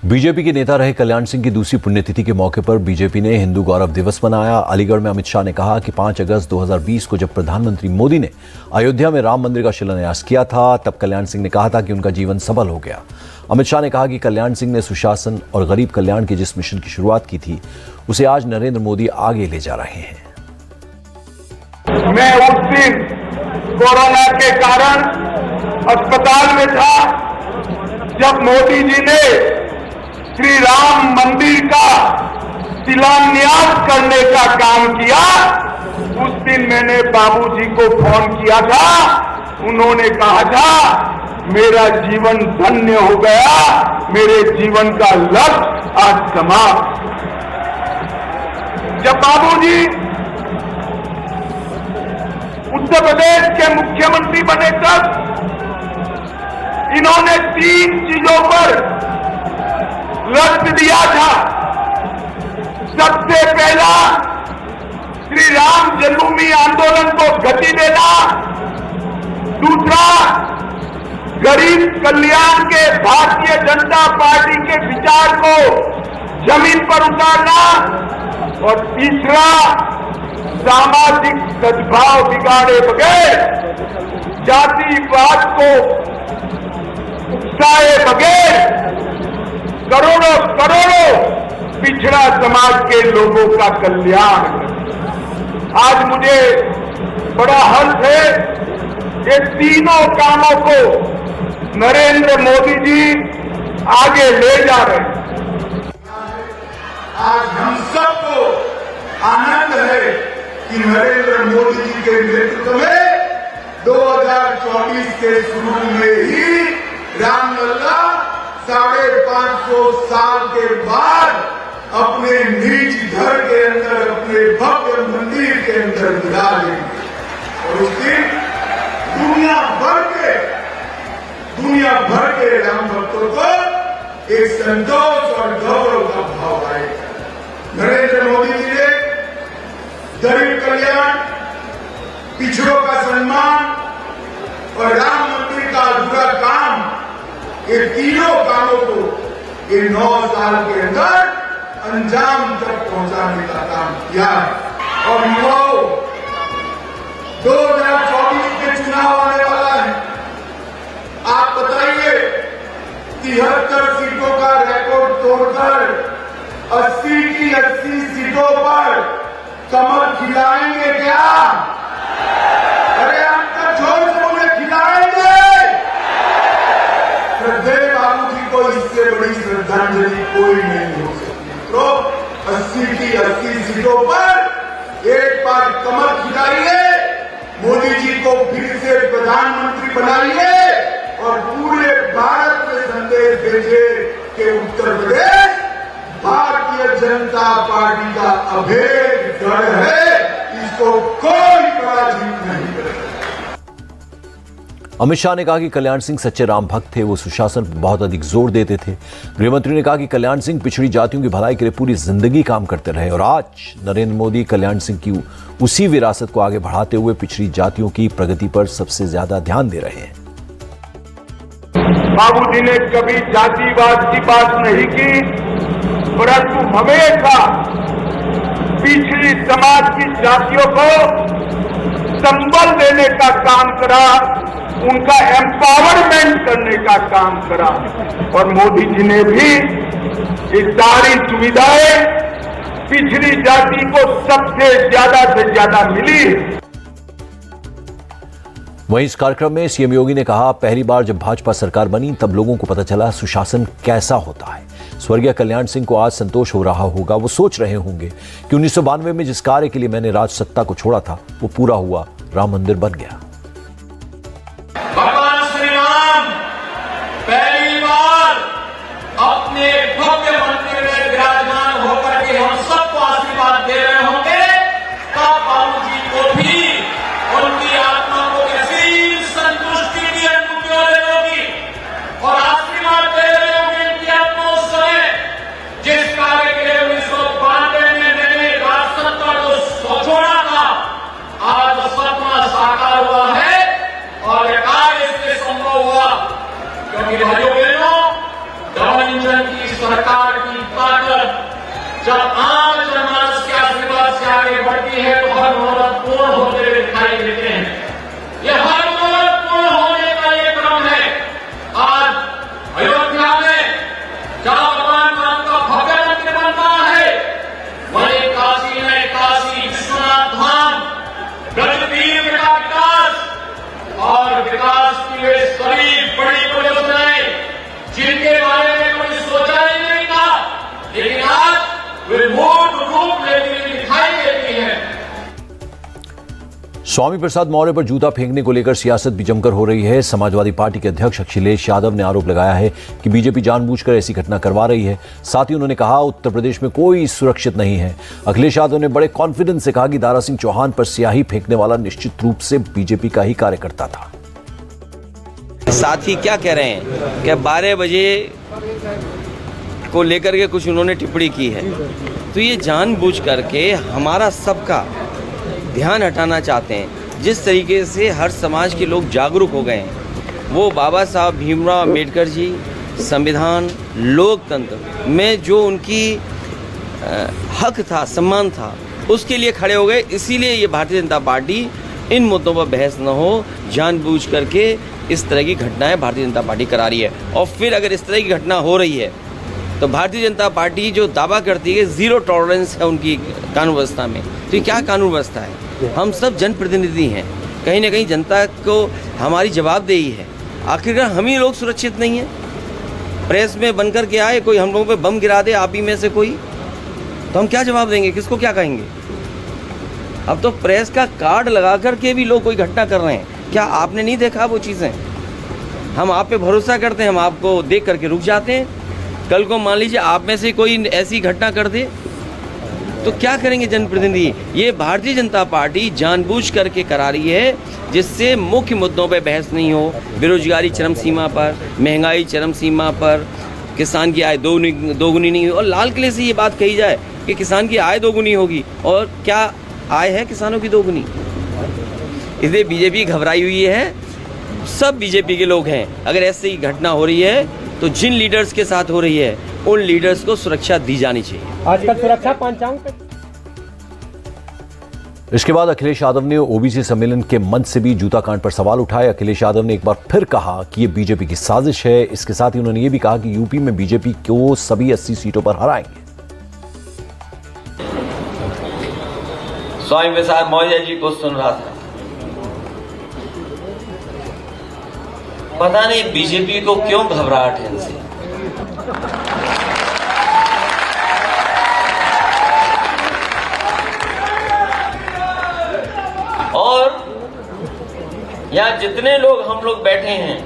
BJP के नेता रहे कल्याण सिंह की दूसरी पुण्यतिथि के मौके पर बीजेपी ने हिंदू गौरव दिवस मनाया। अलीगढ़ में अमित शाह ने कहा कि 5 अगस्त 2020 को जब प्रधानमंत्री मोदी ने अयोध्या में राम मंदिर का शिलान्यास किया था, तब कल्याण सिंह ने कहा था कि उनका जीवन सफल हो गया। अमित शाह ने कहा कि कल्याण सिंह ने सुशासन और गरीब कल्याण के जिस मिशन की शुरुआत की थी, उसे आज नरेंद्र मोदी आगे ले जा रहे हैं। मैं उस दिन कोरोना के कारण अस्पताल में था, जब मोदी जी ने श्री राम मंदिर का शिलान्यास करने का काम किया। उस दिन मैंने बाबूजी को फोन किया था, उन्होंने कहा था मेरा जीवन धन्य हो गया, मेरे जीवन का लक्ष्य आज समाप्त। जब बाबूजी उत्तर प्रदेश के मुख्यमंत्री बने तब इन्होंने 3 चीजों पर लक्ष्य दिया था। सबसे पहला, श्री राम जन्मभूमि आंदोलन को गति देना। दूसरा, गरीब कल्याण के भारतीय जनता पार्टी के विचार को जमीन पर उतारना। और तीसरा, सामाजिक सद्भाव बिगाड़े बगैर, जातिवाद को उकसाए बगैर करोड़ों पिछड़ा समाज के लोगों का कल्याण। आज मुझे बड़ा हर्ष है, ये तीनों कामों को नरेंद्र मोदी जी आगे ले जा रहे हैं। आज हम सबको आनंद है कि नरेंद्र मोदी जी के नेतृत्व में 2024 के शुरू में ही रामलला 550 साल के बाद अपने निज घर के अंदर, अपने भव्य मंदिर के अंदर मिला लेंगे। और उस दिन दुनिया भर के राम भक्तों को एक संतोष और गौरव का भाव आएगा। नरेंद्र मोदी जी ने गरीब कल्याण, पिछड़ों का सम्मान और राम मंदिर का अधूरा काम, ये तीनों कामों को ये 9 साल के अंदर अंजाम तक पहुंचाने का काम किया है। और युवाओं, 2024 के चुनाव आने वाला है। आप बताइए, 73 सीटों का रिकॉर्ड तोड़कर 80 की 80 सीटों पर कमर खिलाएंगे क्या? अरे हम तो जोर से उन्हें खिलाएंगे। श्रद्धेय बाबूजी को इससे बड़ी श्रद्धांजलि कोई नहीं हो सकती। तो 80 की 80 सीटों पर एक बार कमर खिलाइए, मोदी जी को फिर से प्रधानमंत्री बनाइए और पूरे भारत में संदेश भेजिए कि उत्तर प्रदेश भारतीय जनता पार्टी का अभेद गढ़ है, इसको कोई पराजित नहीं करेगा। अमित शाह ने कहा कि कल्याण सिंह सच्चे राम भक्त थे, वो सुशासन पर बहुत अधिक जोर देते थे। गृहमंत्री ने कहा कि कल्याण सिंह पिछड़ी जातियों की भलाई के लिए पूरी जिंदगी काम करते रहे और आज नरेंद्र मोदी कल्याण सिंह की उसी विरासत को आगे बढ़ाते हुए पिछड़ी जातियों की प्रगति पर सबसे ज्यादा ध्यान दे रहे हैं। बाबूजी ने कभी जातिवाद की बात नहीं की, परंतु हमेशा पिछड़ी समाज की जातियों को संबल देने का काम करा, उनका एम्पावरमेंट करने का काम करा। और मोदी जी ने भी ये सारी सुविधाएं पिछड़ी जाति को सबसे ज्यादा मिली। वहीं इस कार्यक्रम में सीएम योगी ने कहा, पहली बार जब भाजपा सरकार बनी तब लोगों को पता चला सुशासन कैसा होता है। स्वर्गीय कल्याण सिंह को आज संतोष हो रहा होगा। वो सोच रहे होंगे कि 1992 में जिस कार्य के लिए मैंने राज सत्ता को छोड़ा था वो पूरा हुआ, राम मंदिर बन गया। भगवान श्री राम पहली बार अपने भव्य मंदिर में विराजमान होकर के हम सबको आशीर्वाद दे रहे होंगे, तब बाबूजी को भी उनकी आत्मा को कैसी संतुष्टि की अनुभूति हो रही होगी और आशीर्वाद दे रहे होंगे उनकी आत्मा उस समय जिस कार्य के लिए 1992 में मैंने राज सत्ता को छोड़ा था, आज सपना साकार हुआ स्वामी प्रसाद मौर्य पर जूता फेंकने को लेकर सियासत भी जमकर हो रही है। समाजवादी पार्टी के अध्यक्ष अखिलेश यादव ने आरोप लगाया है कि बीजेपी जानबूझकर ऐसी घटना करवा रही है। साथ ही उन्होंने कहा उत्तर प्रदेश में कोई सुरक्षित नहीं है। अखिलेश यादव ने बड़े कॉन्फिडेंस से कहा कि दारा सिंह चौहान पर स्याही फेंकने वाला निश्चित रूप से बीजेपी का ही कार्यकर्ता था। साथ ही क्या कह रहे हैं कि 12 बजे को लेकर के कुछ उन्होंने टिप्पणी की है, तो ये जानबूझ करके हमारा सबका ध्यान हटाना चाहते हैं। जिस तरीके से हर समाज के लोग जागरूक हो गए हैं, वो बाबा साहब भीमराव अम्बेडकर जी संविधान लोकतंत्र में जो उनकी हक था, सम्मान था, उसके लिए खड़े हो गए। इसीलिए ये भारतीय जनता पार्टी इन मुद्दों पर बहस न हो, जानबूझ करके इस तरह की घटनाएं भारतीय जनता पार्टी करा रही है। और फिर अगर इस तरह की घटना हो रही है तो भारतीय जनता पार्टी जो दावा करती है जीरो टॉलरेंस है उनकी कानून व्यवस्था में, तो ये क्या कानून व्यवस्था है? हम सब जनप्रतिनिधि हैं, कहीं ना कहीं जनता को हमारी जवाबदेही है। आखिरकार हम ही लोग सुरक्षित नहीं हैं। प्रेस में बनकर के आए, कोई हम लोगों पे बम गिरा दे आप ही में से कोई, तो हम क्या जवाब देंगे? किसको क्या कहेंगे? अब तो प्रेस का कार्ड लगा करके भी लोग कोई घटना कर रहे हैं। क्या आपने नहीं देखा वो चीज़ें? हम आप पे भरोसा करते हैं, हम आपको देख करके रुक जाते हैं। कल को मान लीजिए आप में से कोई ऐसी घटना कर दे तो क्या करेंगे जनप्रतिनिधि? ये भारतीय जनता पार्टी जानबूझ करके करा रही है, जिससे मुख्य मुद्दों पे बहस नहीं हो। बेरोजगारी चरम सीमा पर, महंगाई चरम सीमा पर, किसान की आय दोगुनी नहीं हो। और लाल किले से ये बात कही जाए कि किसान की आय दोगुनी होगी, और क्या आय है किसानों की दोगुनी? इसलिए बीजेपी घबराई हुई है। सब बीजेपी के लोग हैं। अगर ऐसी घटना हो रही है तो जिन लीडर्स के साथ हो रही है उन लीडर्स को सुरक्षा दी जानी चाहिए। आजकल सुरक्षा पंचांग पे। इसके बाद अखिलेश यादव ने ओबीसी सम्मेलन के मंच से भी जूता कांड पर सवाल उठाए। अखिलेश यादव ने एक बार फिर कहा कि ये बीजेपी की साजिश है। इसके साथ ही उन्होंने ये भी कहा कि यूपी में बीजेपी को सभी 80 सीटों पर हराएंगे। स्वामी प्रसाद मौर्य जी को सुन रहा था, पता नहीं बीजेपी को क्यों घबराहट है इनसे। और यहां जितने लोग हम लोग बैठे हैं,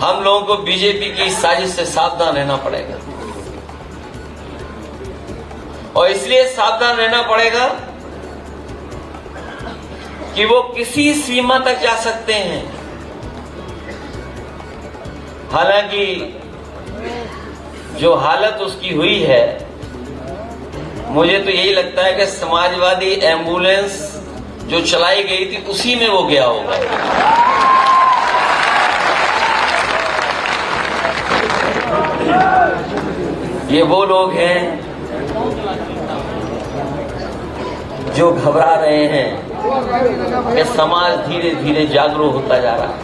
हम लोगों को बीजेपी की साजिश से सावधान रहना पड़ेगा। और इसलिए सावधान रहना पड़ेगा कि वो किसी सीमा तक जा सकते हैं। हालांकि जो हालत उसकी हुई है, मुझे तो यही लगता है कि समाजवादी एम्बुलेंस जो चलाई गई थी उसी में वो गया होगा। ये वो लोग हैं जो घबरा रहे हैं कि समाज धीरे धीरे जागरूक होता जा रहा है।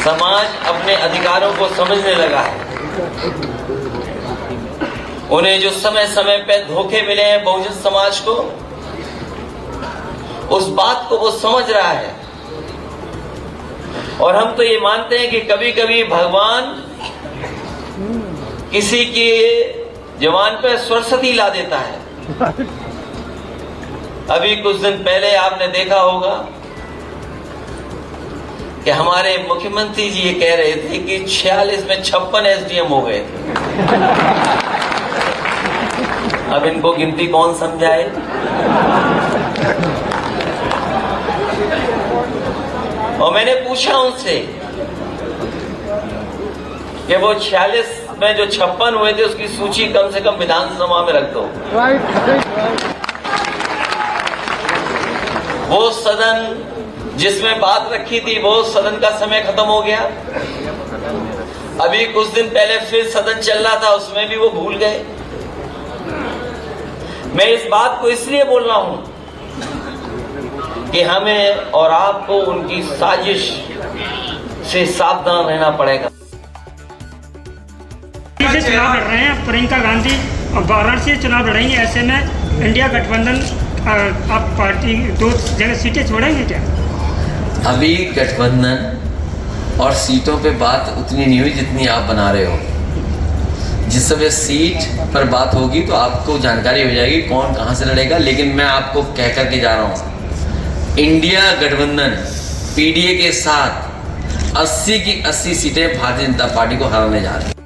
समाज अपने अधिकारों को समझने लगा है। उन्हें जो समय समय पे धोखे मिले हैं बहुजन समाज को, उस बात को वो समझ रहा है। और हम तो ये मानते हैं कि कभी कभी भगवान किसी के जवान पे सरस्वती ला देता है। अभी कुछ दिन पहले आपने देखा होगा कि हमारे मुख्यमंत्री जी ये कह रहे थे कि 46 में 56 एसडीएम हो गए थे। अब इनको गिनती कौन समझाए? और मैंने पूछा उनसे कि वो 46 में जो 56 हुए थे उसकी सूची कम से कम विधानसभा में रख दो। वो सदन जिसमें बात रखी थी, वो सदन का समय खत्म हो गया। अभी कुछ दिन पहले फिर सदन चल रहा था, उसमें भी वो भूल गए। मैं इस बात को इसलिए बोल रहा हूं कि हमें और आपको उनकी साजिश से सावधान रहना पड़ेगा। चुनाव लड़ रहे हैं प्रियंका गांधी और वाराणसी से चुनाव लड़ेंगे। ऐसे में इंडिया गठबंधन आप पार्टी 2 जगह सीटें छोड़ेंगे क्या? अभी गठबंधन और सीटों पे बात उतनी नहीं हुई जितनी आप बना रहे हो। जिस समय सीट पर बात होगी तो आपको जानकारी हो जाएगी कौन कहाँ से लड़ेगा। लेकिन मैं आपको कह कर के जा रहा हूँ, इंडिया गठबंधन पीडीए के साथ 80 की 80 सीटें भारतीय जनता पार्टी को हराने जा रही है।